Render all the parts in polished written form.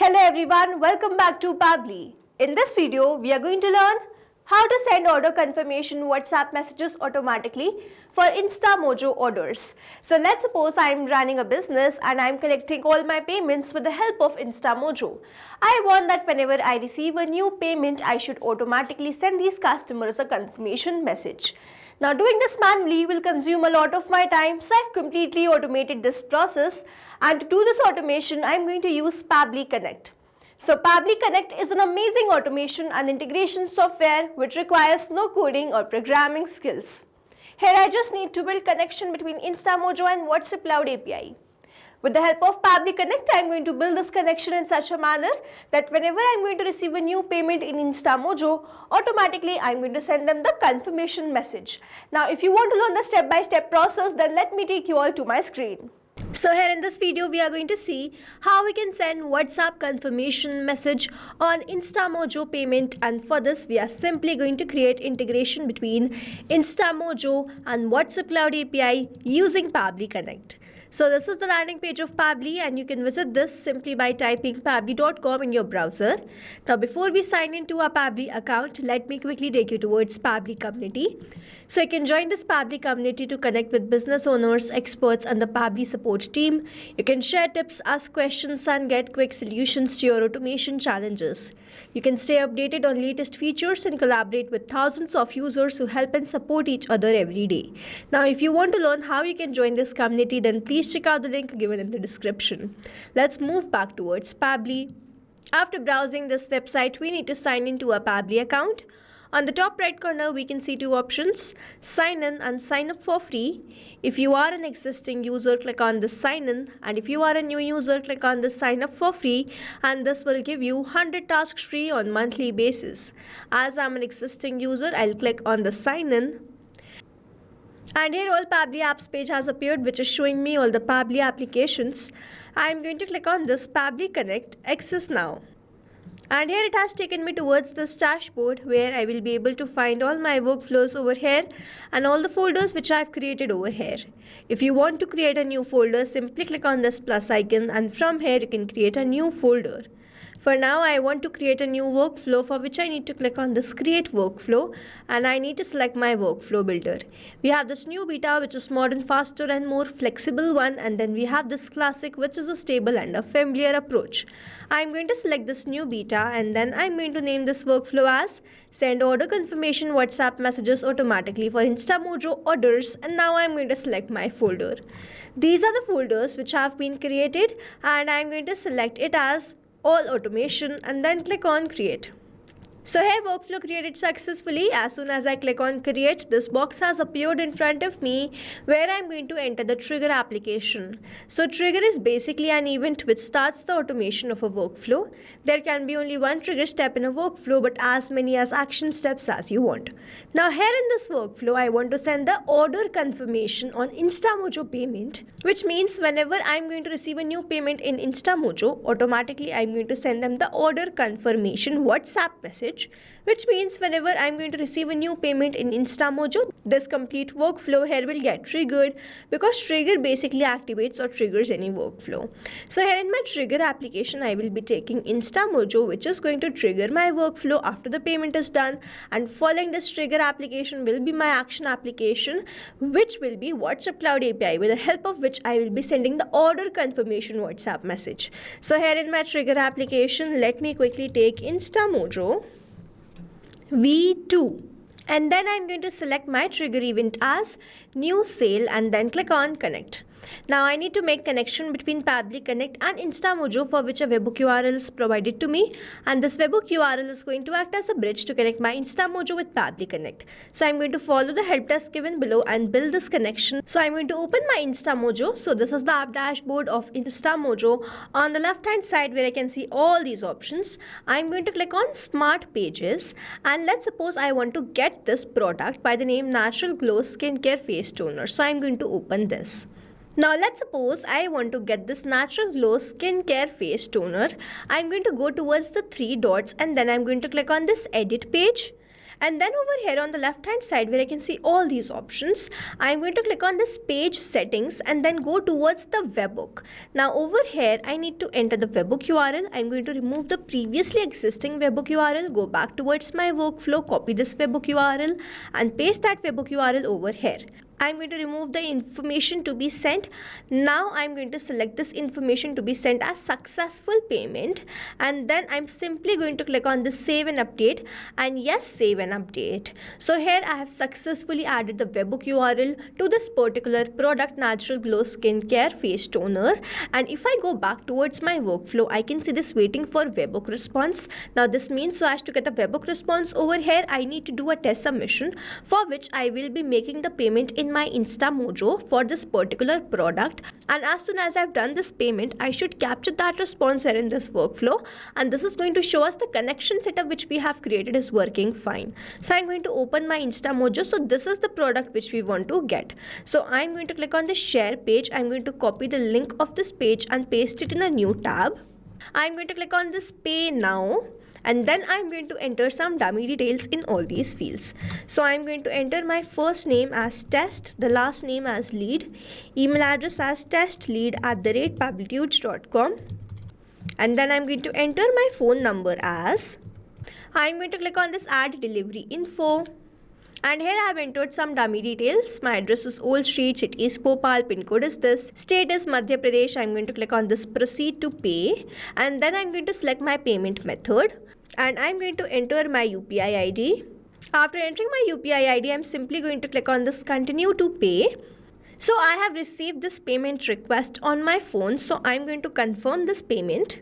Hello everyone, welcome back to Pabbly. In this video, we are going to learn how to send order confirmation WhatsApp messages automatically for Instamojo orders. So let's suppose I am running a business and I am collecting all my payments with the help of Instamojo. I want that whenever I receive a new payment, I should automatically send these customers a confirmation message. Now doing this manually will consume a lot of my time, so I've completely automated this process, and to do this automation I'm going to use Pabbly Connect. So Pabbly Connect is an amazing automation and integration software which requires no coding or programming skills. Here I just need to build connection between Instamojo and WhatsApp Cloud API. With the help of Pabbly Connect, I am going to build this connection in such a manner that whenever I am going to receive a new payment in Instamojo, automatically I am going to send them the confirmation message. Now, if you want to learn the step-by-step process, then let me take you all to my screen. So here in this video, we are going to see how we can send WhatsApp confirmation message on Instamojo payment, and for this we are simply going to create integration between Instamojo and WhatsApp Cloud API using Pabbly Connect. So this is the landing page of Pabbly, and you can visit this simply by typing pabbly.com in your browser. Now before we sign into our Pabbly account, let me quickly take you towards Pabbly community. So you can join this Pabbly community to connect with business owners, experts and the Pabbly support team. You can share tips, ask questions and get quick solutions to your automation challenges. You can stay updated on latest features and collaborate with thousands of users who help and support each other every day. Now if you want to learn how you can join this community, then please check out the link given in the description. Let's move back towards Pabbly. After browsing this website, we need to sign into a Pabbly account. On the top right corner, we can see two options: sign in and sign up for free. If you are an existing user, click on the sign in, and if you are a new user, click on the sign up for free, and this will give you 100 tasks free on monthly basis. As I'm an existing user, I'll click on the sign in. And here all Pabbly apps page has appeared, which is showing me all the Pabbly applications. I am going to click on this Pabbly Connect Access Now. And here it has taken me towards this dashboard where I will be able to find all my workflows over here and all the folders which I have created over here. If you want to create a new folder, simply click on this plus icon, and from here you can create a new folder. For now, I want to create a new workflow, for which I need to click on this create workflow, and I need to select my workflow builder. We have this new beta, which is modern, faster and more flexible one, and then we have this classic, which is a stable and a familiar approach. I'm going to select this new beta, and then I'm going to name this workflow as send order confirmation WhatsApp messages automatically for Instamojo orders, and now I'm going to select my folder. These are the folders which have been created, and I'm going to select it as all automation and then click on create. So here workflow created successfully. As soon as I click on create, this box has appeared in front of me where I'm going to enter the trigger application. So trigger is basically an event which starts the automation of a workflow. There can be only one trigger step in a workflow, but as many as action steps as you want. Now here in this workflow, I want to send the order confirmation on Instamojo payment, which means whenever I'm going to receive a new payment in Instamojo, automatically I'm going to send them the order confirmation WhatsApp message, which means whenever I'm going to receive a new payment in Instamojo, this complete workflow here will get triggered, because trigger basically activates or triggers any workflow. So here in my trigger application, I will be taking Instamojo, which is going to trigger my workflow after the payment is done, and following this trigger application will be my action application, which will be WhatsApp Cloud API, with the help of which I will be sending the order confirmation WhatsApp message. So here in my trigger application, let me quickly take Instamojo V2, and then I'm going to select my trigger event as new sale and then click on connect. Now I need to make connection between Pabbly Connect and Instamojo, for which a webhook URL is provided to me, and this webhook URL is going to act as a bridge to connect my Instamojo with Pabbly Connect. So I'm going to follow the help desk given below and build this connection. So I'm going to open my Instamojo. So this is the app dashboard of Instamojo. On the left hand side where I can see all these options, I'm going to click on Smart Pages, and let's suppose I want to get this product by the name Natural Glow Skincare Face Toner. So I'm going to open this. Now let's suppose I want to get this Natural Glow Skincare Face Toner. I'm going to go towards the three dots, and then I'm going to click on this edit page. And then over here on the left hand side where I can see all these options, I'm going to click on this page settings and then go towards the webhook. Now over here I need to enter the webhook URL. I'm going to remove the previously existing webhook URL, go back towards my workflow, copy this webhook URL and paste that webhook URL over here. I'm going to remove the information to be sent. Now I'm going to select this information to be sent as successful payment, and then I'm simply going to click on the save and update, and yes, save and update. So here I have successfully added the webhook URL to this particular product, Natural Glow Skincare Face Toner. And if I go back towards my workflow, I can see this waiting for webhook response. Now this means so as to get the webhook response over here, I need to do a test submission, for which I will be making the payment in my Instamojo for this particular product. And as soon as I've done this payment, I should capture that response here in this workflow, and this is going to show us the connection setup which we have created is working fine. So I'm going to open my Instamojo. So this is the product which we want to get. So I'm going to click on the share page. I'm going to copy the link of this page and paste it in a new tab. I'm going to click on this pay now, and then I'm going to enter some dummy details in all these fields. So I'm going to enter my first name as test, the last name as lead, email address as testlead@pabblytudes.com, and then I'm going to enter my phone number as, I'm going to click on this add delivery info. And here I have entered some dummy details. My address is Old Street, city is Bhopal, pin code is this, state is Madhya Pradesh. I'm going to click on this proceed to pay, and then I'm going to select my payment method, and I'm going to enter my UPI ID. After entering my UPI ID, I'm simply going to click on this continue to pay. So I have received this payment request on my phone, so I'm going to confirm this payment.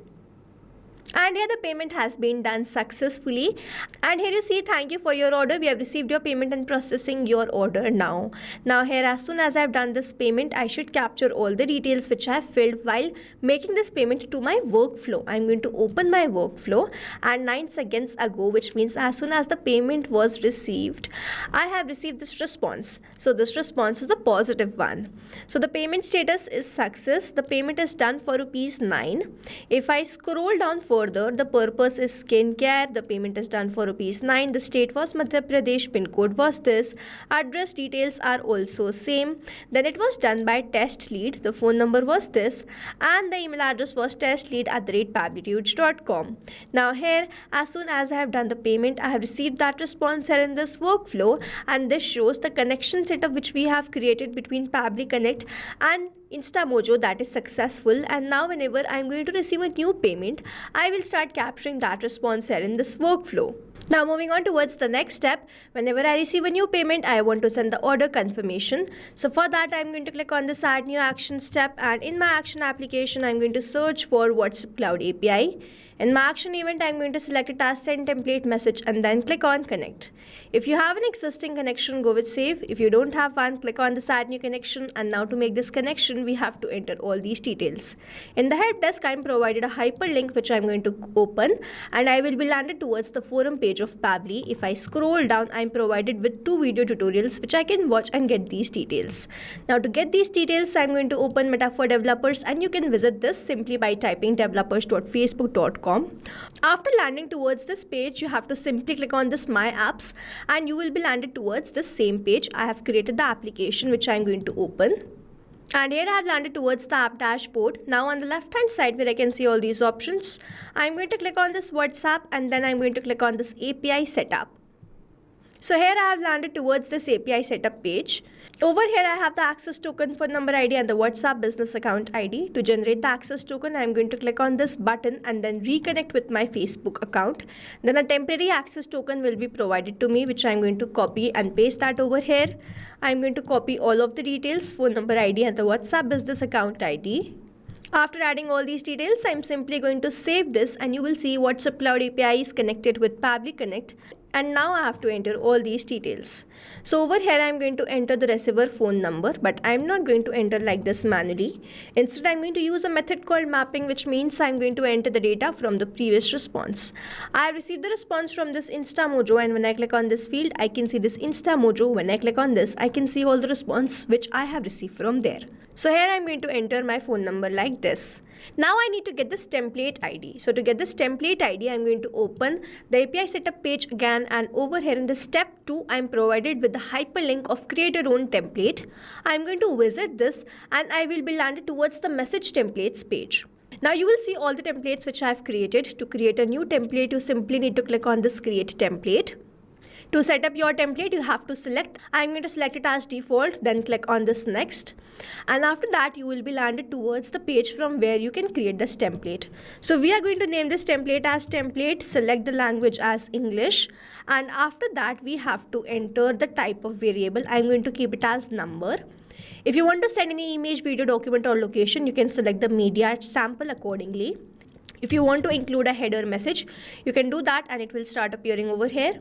And here the payment has been done successfully, and here you see thank you for your order, we have received your payment and processing your order now. Now here, as soon as I have done this payment, I should capture all the details which I have filled while making this payment to my workflow. I'm going to open my workflow, and 9 seconds ago, which means as soon as the payment was received, I have received this response. So this response is the positive one. So the payment status is success. The payment is done for ₹9. If I scroll down further, the purpose is skincare, the payment is done for ₹9, the state was Madhya Pradesh, pin code was this, address details are also same, then it was done by test lead, the phone number was this, and the email address was testlead@pabblytudes.com. Now here, as soon as I have done the payment, I have received that response here in this workflow, and this shows the connection setup which we have created between Pabbly Connect and Instamojo, that is successful. And now whenever I'm going to receive a new payment, I will start capturing that response here in this workflow. Now moving on towards the next step, whenever I receive a new payment, I want to send the order confirmation. So for that, I'm going to click on this add new action step, and in my action application, I'm going to search for WhatsApp Cloud API. In my action event, I'm going to select it as send template message and then click on connect. If you have an existing connection, go with save. If you don't have one, click on this add new connection, and now to make this connection, we have to enter all these details. In the help desk, I'm provided a hyperlink which I'm going to open, and I will be landed towards the forum page of Pabbly. If I scroll down, I'm provided with 2 video tutorials which I can watch and get these details. Now to get these details, I'm going to open Meta for Developers, and you can visit this simply by typing developers.facebook.com. After landing towards this page, you have to simply click on this My Apps, and you will be landed towards this same page. I have created the application which I am going to open. And here I have landed towards the app dashboard. Now on the left hand side where I can see all these options, I'm going to click on this WhatsApp, and then I'm going to click on this API setup. So here I have landed towards this API setup page. Over here I have the access token, phone number ID, and the WhatsApp business account ID. To generate the access token, I am going to click on this button and then reconnect with my Facebook account. Then a temporary access token will be provided to me, which I am going to copy and paste that over here. I am going to copy all of the details, phone number ID and the WhatsApp business account ID. After adding all these details, I'm simply going to save this, and you will see WhatsApp Cloud API is connected with Pabbly Connect. And now I have to enter all these details. So over here, I'm going to enter the receiver phone number, but I'm not going to enter like this manually. Instead, I'm going to use a method called mapping, which means I'm going to enter the data from the previous response. I have received the response from this Instamojo, and when I click on this field, I can see this Instamojo. When I click on this, I can see all the response which I have received from there. So here I'm going to enter my phone number like this. Now I need to get this template ID. So to get this template ID, I'm going to open the API setup page again, and over here in the step 2, I'm provided with the hyperlink of create your own template. I'm going to visit this and I will be landed towards the message templates page. Now you will see all the templates which I've created. To create a new template, you simply need to click on this create template. To set up your template, you have to select, I'm going to select it as default, then click on this next. And after that, you will be landed towards the page from where you can create this template. So we are going to name this template as template, select the language as English. And after that, we have to enter the type of variable. I'm going to keep it as number. If you want to send any image, video, document or location, you can select the media sample accordingly. If you want to include a header message, you can do that and it will start appearing over here.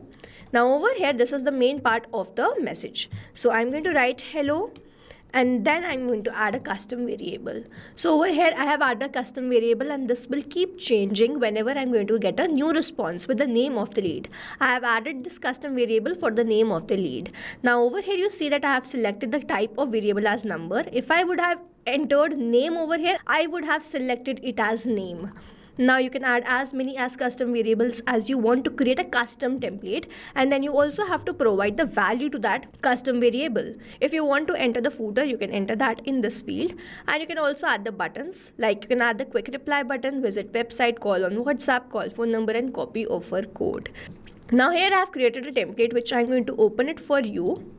Now over here, this is the main part of the message. So I'm going to write hello and then I'm going to add a custom variable. So over here, I have added a custom variable and this will keep changing whenever I'm going to get a new response with the name of the lead. I have added this custom variable for the name of the lead. Now over here, you see that I have selected the type of variable as number. If I would have entered name over here, I would have selected it as name. Now you can add as many as custom variables as you want to create a custom template, and then you also have to provide the value to that custom variable. If you want to enter the footer, you can enter that in this field, and you can also add the buttons, like you can add the quick reply button, visit website, call on WhatsApp, call phone number and copy offer code. Now here I have created a template which I'm going to open it for you.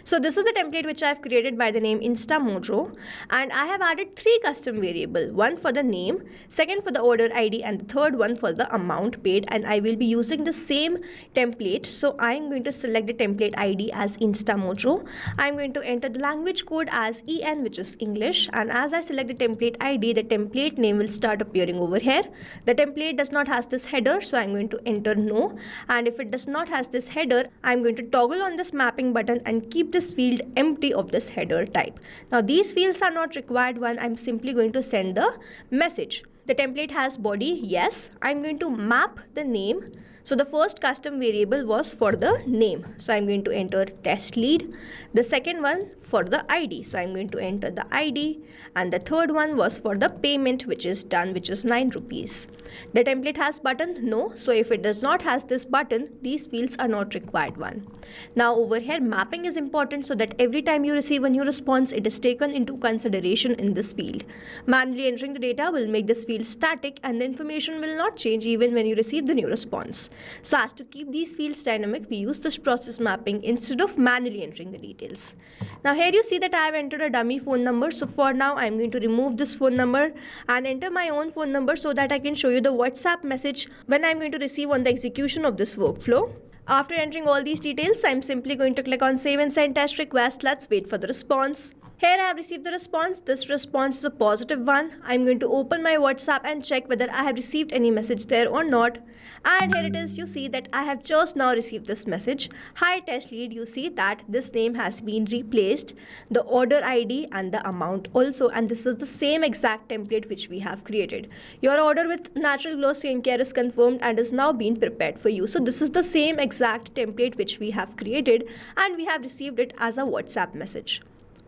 So this is a template which I have created by the name Instamojo, and I have added 3 custom variables, one for the name, second for the order ID, and the third one for the amount paid, and I will be using the same template. So I am going to select the template ID as Instamojo. I am going to enter the language code as EN, which is English, and as I select the template ID, the template name will start appearing over here. The template does not has this header, so I am going to enter no, and if it does not has this header, I am going to toggle on this mapping button and keep this field empty of this header type. Now these fields are not required when I'm simply going to send the message. The template has body, yes. I'm going to map the name. So the first custom variable was for the name. So I'm going to enter test lead. The second one for the ID. So I'm going to enter the ID. And the third one was for the payment which is done, which is 9 rupees. The template has button? No. So if it does not has this button, these fields are not required one. Now over here, mapping is important so that every time you receive a new response, it is taken into consideration in this field. Manually entering the data will make this field static and the information will not change even when you receive the new response. So as to keep these fields dynamic, we use this process mapping instead of manually entering the details. Now here you see that I have entered a dummy phone number. So for now, I'm going to remove this phone number and enter my own phone number so that I can show you the WhatsApp message when I'm going to receive on the execution of this workflow. After entering all these details, I'm simply going to click on save and send test request. Let's wait for the response. Here I have received the response. This response is a positive one. I'm going to open my WhatsApp and check whether I have received any message there or not. And here it is. You see that I have just now received this message. Hi test lead. You see that this name has been replaced, the order ID and the amount also. And this is the same exact template which we have created. Your order with natural glow skincare is confirmed and is now being prepared for you. So this is the same exact template which we have created and we have received it as a WhatsApp message.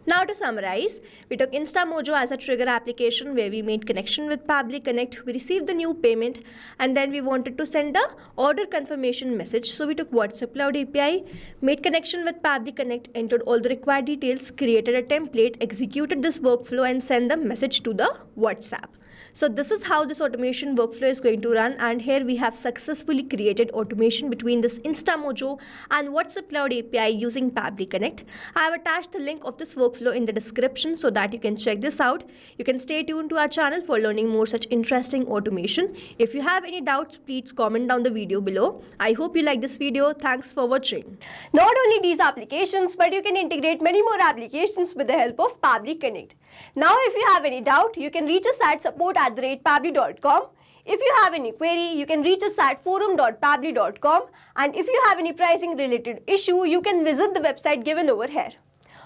Now to summarize, we took Instamojo as a trigger application where we made connection with Pabbly Connect, we received the new payment, and then we wanted to send a order confirmation message. So we took WhatsApp Cloud API, made connection with Pabbly Connect, entered all the required details, created a template, executed this workflow and sent the message to the WhatsApp. So this is how this automation workflow is going to run, and here we have successfully created automation between this Instamojo and WhatsApp Cloud API using Pabbly Connect. I have attached the link of this workflow in the description so that you can check this out. You can stay tuned to our channel for learning more such interesting automation. If you have any doubts, please comment down the video below. I hope you like this video. Thanks for watching. Not only these applications, but you can integrate many more applications with the help of Pabbly Connect. Now if you have any doubt, you can reach us at support@pabbly.com. If you have any query, you can reach us at forum.pabbly.com, and if you have any pricing related issue, you can visit the website given over here.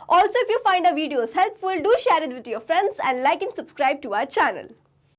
Also, if you find our videos helpful, do share it with your friends and like and subscribe to our channel.